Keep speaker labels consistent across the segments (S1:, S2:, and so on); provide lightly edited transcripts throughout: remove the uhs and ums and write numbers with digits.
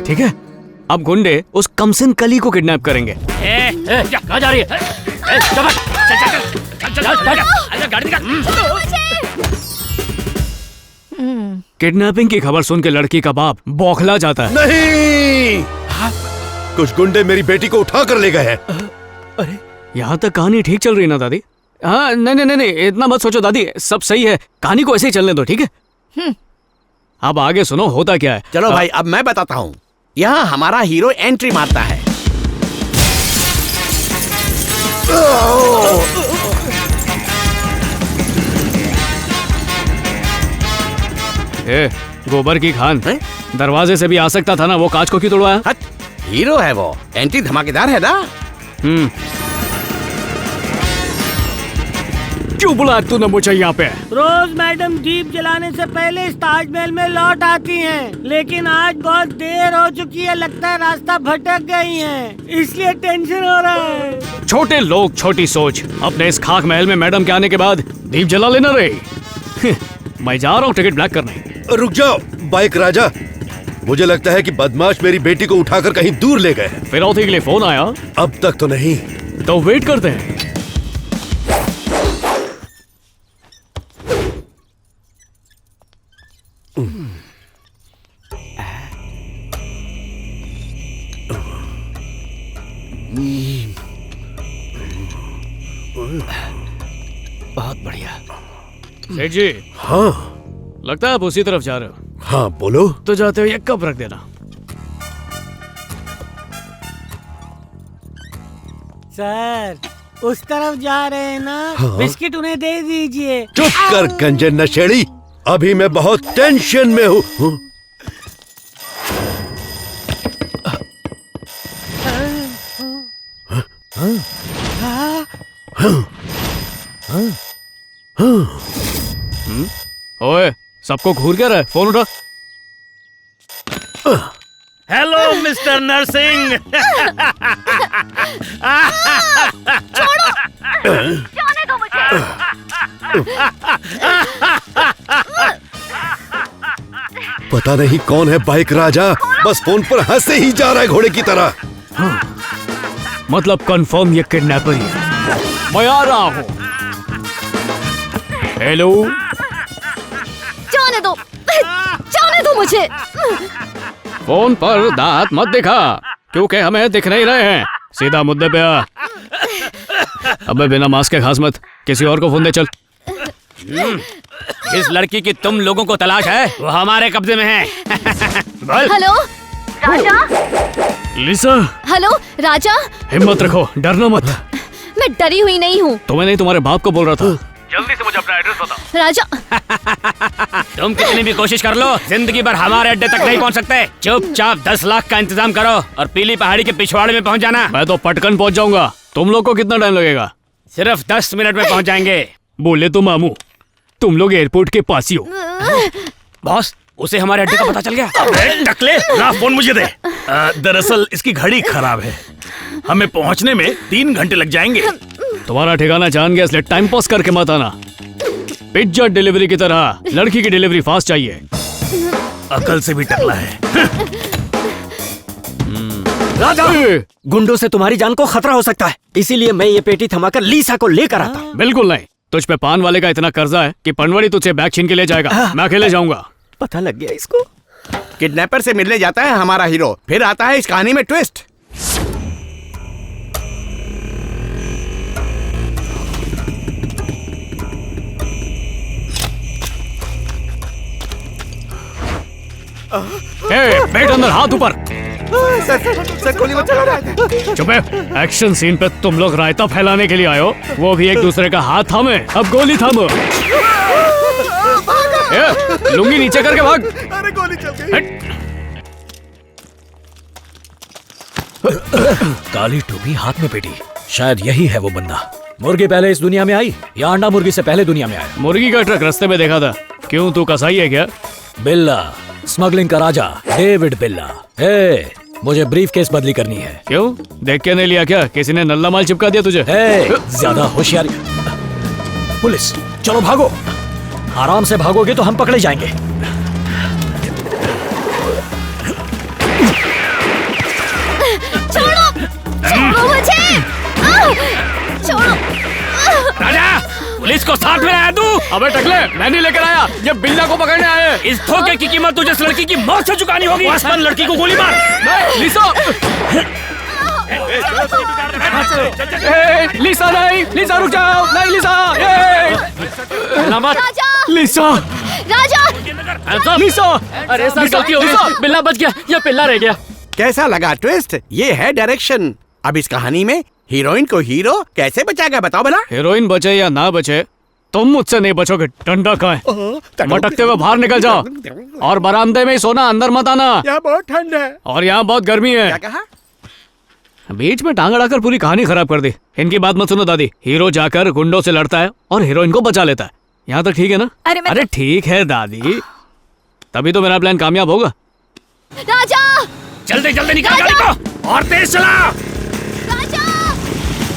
S1: ठीक है? अब गुंडे उस कमसिन कली को किडनैप करेंगे।
S2: कहाँ जा रही है? गाड़ी निकाल।
S1: किडनैपिंग की खबर सुन के लड़की का बाप बौखला जाता है।
S3: नहीं, कुछ गुंडे मेरी बेटी को उठा कर ले गए हैं।
S1: अरे यहाँ तक कहानी ठीक चल रही है ना दादी? हाँ, नहीं, इतना मत सोचो दादी, सब सही है। कहानी को ऐसे ही चलने दो, ठीक है? अब आगे सुनो होता क्या है।
S4: चलो भाई, अब मैं बताता हूँ। यहाँ हमारा हीरो एंट्री मारता है।
S1: ए, गोबर की खान, दरवाजे से भी आ सकता था ना, वो कांच को क्यों तोड़वाया?
S4: हट, हीरो है वो, एंट्री धमाकेदार है ना।
S1: क्यों बुलाया तूने मुझे यहाँ पे?
S2: रोज मैडम दीप जलाने से पहले इस ताजमहल में लौट आती हैं, लेकिन आज बहुत देर हो चुकी है, लगता है रास्ता भटक गई हैं, इसलिए टेंशन हो रहा है।
S1: छोटे लोग छोटी सोच। अपने इस खाक महल में मैडम के आने के बाद दीप जला लेना रही। मैं जा रहा हूँ टिकट ब्लैक करने।
S3: रुक जाओ बाइक राजा, मुझे लगता है कि बदमाश मेरी बेटी को उठाकर कहीं दूर ले गए।
S1: फिरौती के लिए फोन आया?
S3: अब तक तो नहीं।
S1: तो वेट करते हैं। बहुत बढ़िया। सेठ जी।
S3: हाँ,
S1: लगता है आप उसी तरफ जा रहे हो।
S3: हाँ बोलो।
S1: तो जाते हो ये कप रख देना।
S2: सर, उस तरफ जा रहे हैं ना?
S3: हाँ?
S2: बिस्किट उन्हें दे दीजिए।
S3: चुप कर गंजे नशेड़ी, अभी मैं बहुत टेंशन में हूँ।
S1: ओए, सबको घूर क्या रहा है? फोन उठा।
S5: Hello mister Narsingh.
S6: जाने दो मुझे।
S3: पता नहीं कौन है बाइक राजा, बस फोन पर हंसे ही जा रहा है घोड़े की तरह।
S1: मतलब कंफर्म ये किडनैपर ही है। मैं आ रहा हूँ। हेलो।
S6: जाने दो मुझे।
S1: फोन पर दांत मत दिखा, क्योंकि हमें दिख नहीं रहे हैं। सीधा मुद्दे पे आ। अबे बिना मास्क के खास मत, किसी और को फोन दे चल।
S5: इस लड़की की तुम लोगों को तलाश है, वो हमारे कब्जे में है। बोल।
S6: हेलो राजा।
S1: लिसा।
S6: हेलो राजा।
S1: हिम्मत रखो, डरना मत।
S6: मैं डरी हुई नहीं हूँ।
S1: तुम्हें नहीं, तुम्हारे बाप को बोल रहा था।
S5: जल्दी से मुझे अपना एड्रेस बताओ।
S6: राजा।
S5: तुम कितनी भी कोशिश कर लो, जिंदगी भर हमारे अड्डे तक नहीं पहुंच सकते। चुपचाप 10 लाख का इंतजाम करो और पीली पहाड़ी के पिछवाड़े में पहुंच जाना।
S1: मैं तो पटकन पहुंच जाऊंगा। तुम लोग को कितना टाइम लगेगा?
S5: सिर्फ 10 मिनट में पहुंच जाएंगे।
S1: बोले तो मामू, तुम लोग एयरपोर्ट के पास ही हो।
S5: बॉस, उसे हमारे अड्डे का पता चल गया।
S7: टकले, ला फोन मुझे दे। दरअसल इसकी घड़ी खराब है, हमें पहुंचने में 3 घंटे लग जाएंगे।
S1: तुम्हारा ठिकाना जान गया, इसलिए टाइम पास करके मत आना। पिज्जा डिलीवरी की तरह लड़की की डिलीवरी फास्ट चाहिए।
S7: अकल से भी टकला है।
S2: राजा, गुंडों से तुम्हारी जान को खतरा हो सकता है, इसीलिए मैं ये पेटी थमाकर लीसा को लेकर आता।
S1: बिल्कुल नहीं, तुझ पे पान वाले का इतना कर्जा है कि पनवाड़ी तुझसे बैग छीन के ले जाएगा। मैं अकेले जाऊंगा।
S2: पता लग गया इसको।
S4: किडनैपर से मिलने जाता है हमारा हीरो, फिर आता है इस कहानी में ट्विस्ट।
S1: बैठ अंदर, हाथ ऊपर।
S4: सर गोली मत चलाना।
S1: चुप है। एक्शन सीन पे तुम लोग रायता फैलाने के लिए आए हो, वो भी एक दूसरे का हाथ थामे। अब गोली थामो। लुंगी नीचे करके भाग।
S4: अरे गोली चल गई।
S7: काली टोपी, हाथ में पेटी, शायद यही है वो बंदा। मुर्गी पहले इस दुनिया में आई या अंडा मुर्गी से पहले दुनिया में आया?
S1: मुर्गी का ट्रक रास्ते में देखा था। क्यों, तू कसाई है क्या?
S7: बिल्ला, स्मगलिंग का राजा डेविड बिल्ला। मुझे ब्रीफ केस बदली करनी है।
S1: क्यों, देख के नहीं लिया क्या? किसी ने नल्ला माल चिपका दिया तुझे?
S7: ज्यादा होशियारी। पुलिस, चलो भागो। आराम से भागोगे तो हम पकड़े जाएंगे।
S6: छोड़ो।
S5: राजा, पुलिस को साथ में आया तू?
S1: अबे टकले, मैं नहीं लेकर आया, ये बिल्ला को पकड़ने आए हैं।
S5: इस धोखे की कीमत तुझे इस लड़की की मौत से चुकानी होगी। आसमान लड़की को गोली मार।
S1: नहीं, लिसा। लिसा नहीं, लिसा रुक जाओ, नहीं लिसा।
S6: राजा,
S1: लिसा,
S6: राजा,
S1: लिसा।
S5: अरे सर, गलती हो गई। बिल्ला बच गया, ये पिल्ला रह गया।
S4: कैसा लगा ट्विस्ट? ये है डायरेक्शन। अब इस कहानी में हीरोइन को हीरो कैसे बचाएगा बताओ भला?
S1: हीरोइन बचे या ना बचे, तुम मुझसे नहीं बचोगे। डंडा कहाँ है? मटकते हुए बाहर निकल जाओ और बरामदे में ही सोना, अंदर मत आना।
S4: यहाँ बहुत ठंड है।
S1: और यहाँ बहुत गर्मी है।
S4: क्या कहा?
S1: बीच में टांग अड़ाकर पूरी कहानी खराब कर दी। इनकी बात मत सुनो दादी। हीरो जाकर गुंडों से लड़ता है और हीरोइन को बचा लेता है। यहाँ तक ठीक है ना?
S6: अरे
S1: ठीक है दादी, तभी तो मेरा प्लान कामयाब होगा।
S6: राजा,
S5: जल्दी जल्दी निकाल गाड़ी को और तेज चला।
S6: राजा,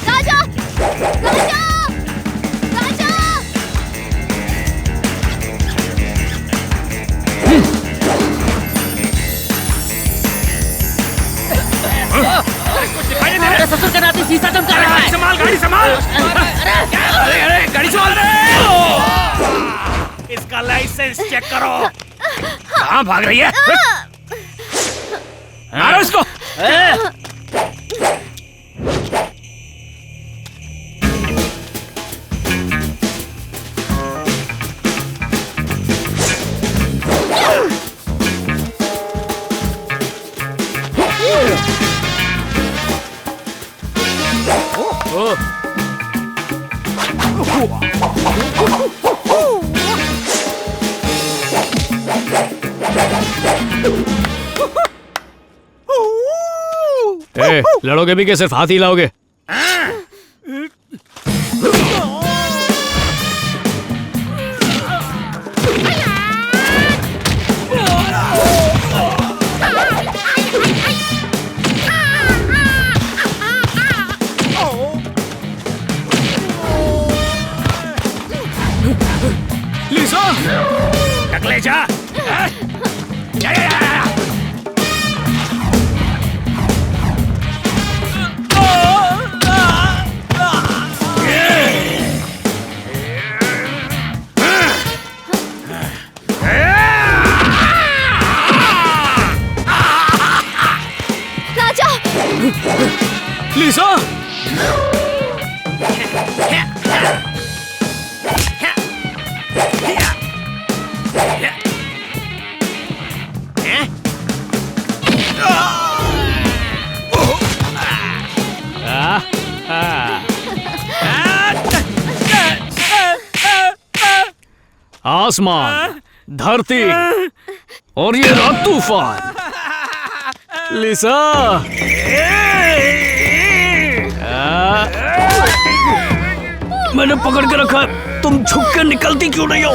S6: राजा, राजा, राजा।
S5: ससुर के नाते शीशा चमका रहा है। संभाल गाड़ी, संभाल। अरे अरे गाड़ी संभाल। इसका लाइसेंस चेक करो। कहाँ भाग रही है? मारो इसको।
S1: लड़ोगे भी क्या? सिर्फ हाथ ही लाओगे? लिसा,
S5: टकले जा।
S1: लिसा, आसमान, धरती और ये रात तूफान। लिसा, मैंने पकड़ के रखा, तुम झुक कर निकलती क्यों नहीं हो?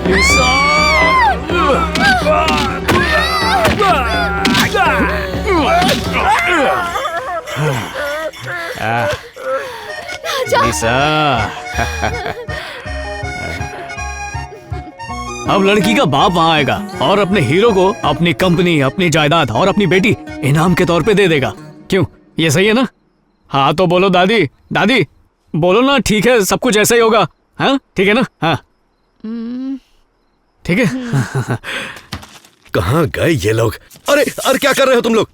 S1: लिसा, लिसा, अब लड़की का बाप वहां आएगा और अपने हीरो को अपनी कंपनी, अपनी जायदाद और अपनी बेटी इनाम के तौर पे दे देगा। क्यों, ये सही है ना? हाँ तो बोलो दादी, दादी बोलो ना। ठीक है, सब कुछ ऐसा ही होगा। हाँ ठीक है ना? हाँ ठीक है।
S3: कहाँ गए ये लोग? अरे अरे क्या कर रहे हो तुम लोग?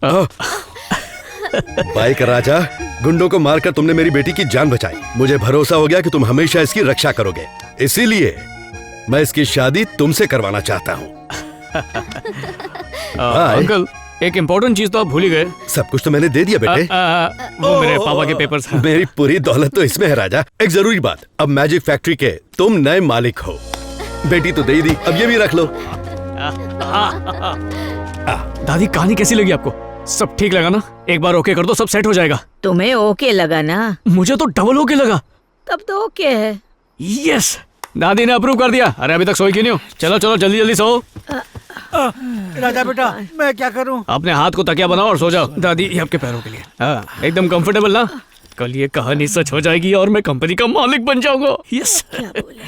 S3: बाइक राजा, गुंडों को मारकर तुमने मेरी बेटी की जान बचाई। मुझे भरोसा हो गया कि तुम हमेशा इसकी रक्षा करोगे, इसीलिए मैं इसकी शादी तुमसे करवाना चाहता हूँ।
S1: अंकल, एक इम्पोर्टेंट चीज तो आप भूल ही गए।
S3: सब कुछ तो मैंने दे दिया बेटे।
S1: वो मेरे पापा के पेपर्स।
S3: मेरी पूरी दौलत तो इसमें है राजा। एक जरूरी बात, अब मैजिक फैक्ट्री के तुम नए मालिक हो। बेटी तो दे ही दी, अब ये भी रख लो।
S1: दादी, कहानी कैसी लगी आपको? सब ठीक लगा ना? एक बार ओके कर दो, सब सेट हो जाएगा।
S8: तुम्हें ओके लगा ना?
S1: मुझे तो डबल ओके लगा।
S8: तब तो ओके है।
S1: यस, दादी ने अप्रूव कर दिया। अरे अभी तक सोई क्यों नहीं हो? चलो चलो जल्दी जल्दी सो।
S2: राजा बेटा, मैं क्या करूं?
S1: अपने हाथ को तकिया बनाओ और सो जाओ। दादी, ये आपके पैरों के लिए। हाँ, एकदम कंफर्टेबल ना? कल ये कहानी सच हो जाएगी और मैं कंपनी का मालिक बन जाऊंगा। यस।
S8: क्या बोले?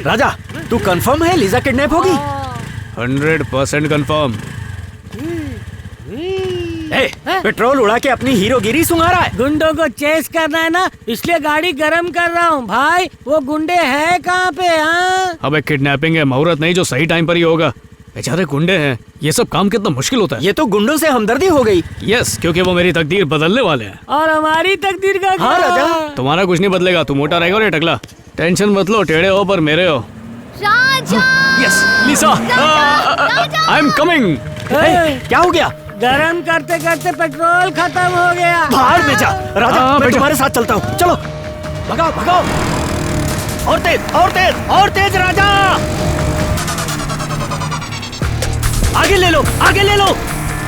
S7: राजा,
S9: तू कंफर्म है लीजा किडनैप होगी?
S1: 100% कंफर्म।
S9: पेट्रोल उड़ा के अपनी हीरोगिरी सुंघा रहा है।
S2: गुंडों को चेस करना है ना, इसलिए गाड़ी गरम कर रहा हूँ भाई। वो गुंडे हैं कहाँ पे? हाँ,
S1: अबे किडनैपिंग है, मुहूर्त नहीं जो सही टाइम पर ही होगा। बेचारे गुंडे हैं, ये सब काम कितना मुश्किल होता है।
S9: ये तो गुंडों से हमदर्दी हो गई।
S1: यस, क्योंकि वो मेरी तकदीर बदलने वाले हैं।
S2: और हमारी तकदीर का
S9: हाँ
S2: क्या?
S9: राजा।
S1: तुम्हारा कुछ नहीं बदलेगा, तू मोटा रहेगा और ये टकला। टेंशन मत लो, टेढ़े हो पर मेरे हो।
S6: Raja
S1: yes Lisa, I am coming.
S9: क्या हो गया?
S2: गरम करते करते पेट्रोल खत्म हो गया।
S9: बाहर में जा राजा,
S1: हाँ,
S9: मैं
S1: बेटा।
S9: तुम्हारे साथ चलता हूँ। चलो भगाओ भगाओ। और तेज और तेज और तेज राजा। आगे ले लो, आगे ले लो।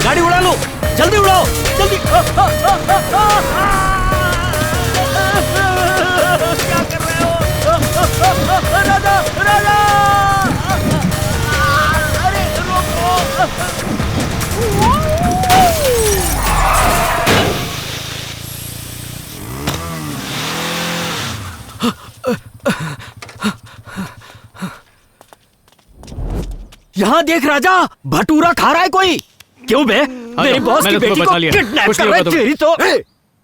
S9: गाड़ी उड़ा लो, जल्दी उड़ाओ, जल्दी। क्या कर रहे हो? राजा राजा, अरे रोको। यहाँ देख राजा, भटूरा खा रहा है कोई। क्यों बे? मेरी बॉस की
S1: मैंने
S9: बेटी
S1: तुम्हें
S9: को
S1: बचा लिया।
S9: किडनैप
S1: कुछ
S9: कर
S1: नहीं
S9: रहा है।
S1: होगा तुम्हें।
S9: तेरी तो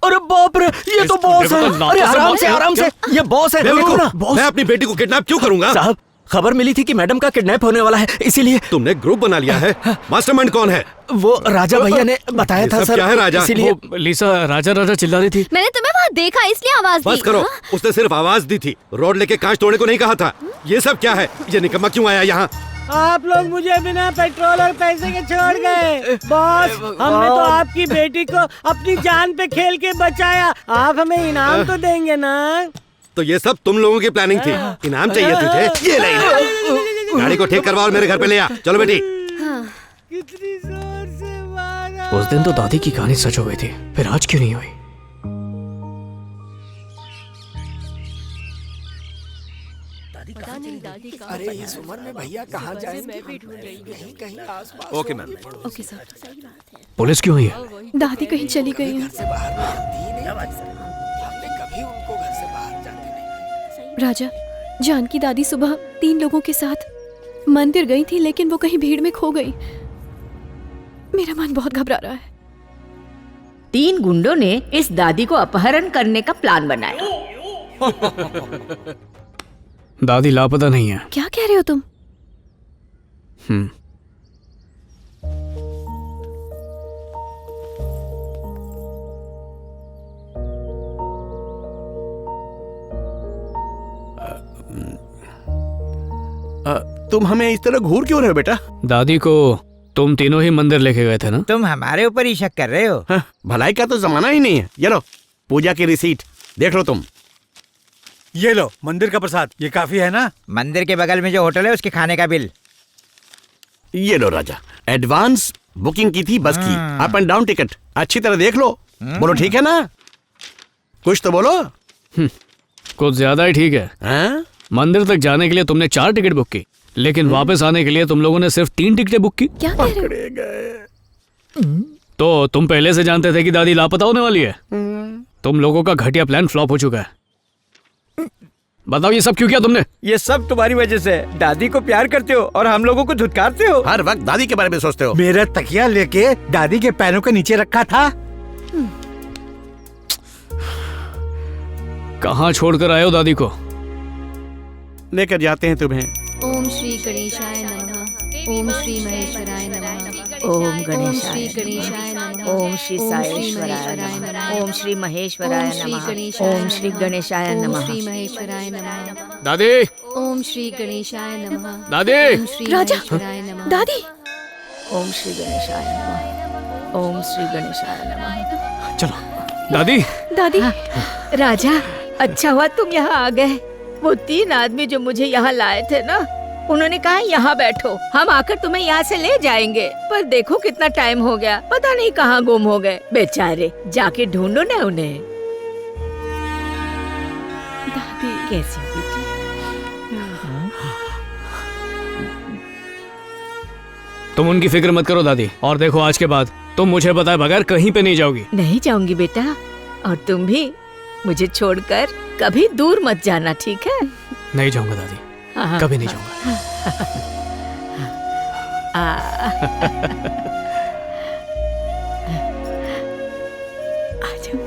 S9: अरे बाप रे, ये तो बॉस है।
S1: देखो तो
S9: अरे
S1: लातों से
S9: आराम
S1: बॉस
S9: से
S1: है।
S9: आराम से, ये बॉस है।
S3: बेवकूफ,
S9: देखो ना, बॉस।
S3: मैं अपनी बेटी को किडनैप क्यों करूंगा?
S9: साहब, खबर मिली थी कि मैडम का किडनैप होने वाला है, इसीलिए।
S3: तुमने ग्रुप बना लिया है। मास्टरमाइंड कौन है?
S9: वो राजा भैया ने बताया
S3: ये
S9: था
S3: सब
S9: सर।
S3: क्या है राजा?
S9: इसीलिए
S1: वो लिसा राजा राजा चिल्ला रही थी।
S6: मैंने तुम्हें वहाँ देखा इसलिए आवाज दी।
S3: बस करो,
S6: हाँ?
S3: उसने सिर्फ आवाज दी थी, रोड लेके कांच तोड़ने को नहीं कहा था। ये सब क्या है? ये निकम्मा क्यों आया यहाँ?
S2: आप लोग मुझे बिना पेट्रोल और पैसे के छोड़ गए। बॉस, हमने तो आपकी बेटी को अपनी जान पे खेल के बचाया। आप हमें इनाम तो देंगे ना?
S3: तो ये सब तुम लोगों की प्लानिंग थी। इनाम चाहिए तुझे? ये ले इनाम। गाड़ी को ठीक करवा और मेरे घर पे ले आ। चलो बेटी।
S2: कितनी जोर से मारा।
S1: उस दिन तो दादी की कहानी सच हो गई थी, फिर आज क्यों नहीं हुई?
S4: अरे इस उम्र में भैया कहाँ जाएंगे? कहीं आसपास।
S3: Okay ma'am.
S6: Okay sir.
S1: Police क्यों आई है?
S6: दादी कहीं चली गई है।
S4: से बाहर निकलती ही नहीं। हमने कभी उनको घर से बाहर जाते नहीं।
S6: राजा, जानकी दादी सुबह 3 लोगों के साथ मंदिर गई थी, लेकिन वो कहीं भीड़ में खो गई। मेरा मन बहुत घबरा रहा है।
S8: 3 गुंडों ने इस दादी को अपहरण करने का प्लान बनाया।
S1: दादी लापता नहीं है।
S6: क्या कह रहे हो तुम?
S4: तुम हमें इस तरह घूर क्यों रहे हो बेटा?
S1: दादी को तुम तीनों ही मंदिर लेके गए थे ना?
S10: तुम हमारे ऊपर ही शक कर रहे हो?
S4: हाँ, भलाई का तो जमाना ही नहीं है। ये लो पूजा की रिसीट, देख लो तुम।
S10: ये लो मंदिर का प्रसाद, ये काफी है ना? मंदिर के बगल में जो होटल है उसके खाने का बिल।
S4: ये लो राजा, एडवांस बुकिंग की थी बस की, अप एंड डाउन टिकट। अच्छी तरह देख लो। बोलो ठीक है ना? कुछ तो बोलो।
S1: कुछ ज्यादा ही ठीक है।
S4: हाँ?
S1: मंदिर तक जाने के लिए तुमने 4 टिकट बुक की, लेकिन वापस आने के लिए तुम लोगों ने सिर्फ 3 टिकटें बुक की।
S6: क्या कह रहे हो?
S1: तो तुम पहले से जानते थे कि दादी लापता होने वाली है? तुम लोगों का घटिया प्लान फ्लॉप हो चुका है। बताओ ये सब क्यों किया तुमने?
S10: ये सब तुम्हारी वजह से। दादी को प्यार करते हो और हम लोगों को धुतकारते हो।
S4: हर वक्त दादी के बारे में सोचते हो।
S10: मेरा तकिया लेके दादी के पैरों के नीचे रखा था।
S1: कहाँ छोड़कर आए हो दादी को?
S4: लेकर जाते हैं तुम्हें।
S6: ओम श्री गणेशाय नमः। ओम श्री महेश्वराय नमः।
S8: ओम गणेशाय
S6: श्री गणेशाय नमः।
S8: ओम श्री साईश्वराय नमः। ओम श्री महेश्वराय नमः। ओम श्री गणेशाय
S6: ओम
S8: नमः।
S6: श्री महेश्वराय नमः।
S1: दादी,
S6: ओम श्री गणेशाय नमः।
S1: दादी,
S6: ओम श्री
S8: राजा,
S6: महेश्वराय नमः।
S8: दादी। ओम श्री गणेशाय नमः। ओम श्री गणेशाय नमः।
S1: चलो दादी।
S8: दादी। राजा, अच्छा हुआ तुम यहाँ आ गए। वो 3 आदमी जो मुझे यहाँ लाए थे ना, उन्होंने कहा यहाँ बैठो, हम आकर तुम्हें यहाँ से ले जाएंगे। पर देखो कितना टाइम हो गया, पता नहीं कहाँ गुम हो गए बेचारे। जाके ढूंढो ना उन्हें। दादी कैसी हो बेटी?
S1: तुम उनकी फिक्र मत करो दादी, और देखो आज के बाद तुम मुझे बताए बगैर कहीं पे नहीं जाओगी।
S8: नहीं जाऊंगी बेटा, और तुम भी मुझे छोड़कर कभी दूर मत जाना, ठीक है?
S1: नहीं जाऊंगा दादी। कभी नहीं जाऊंगा।
S8: आ जाओ।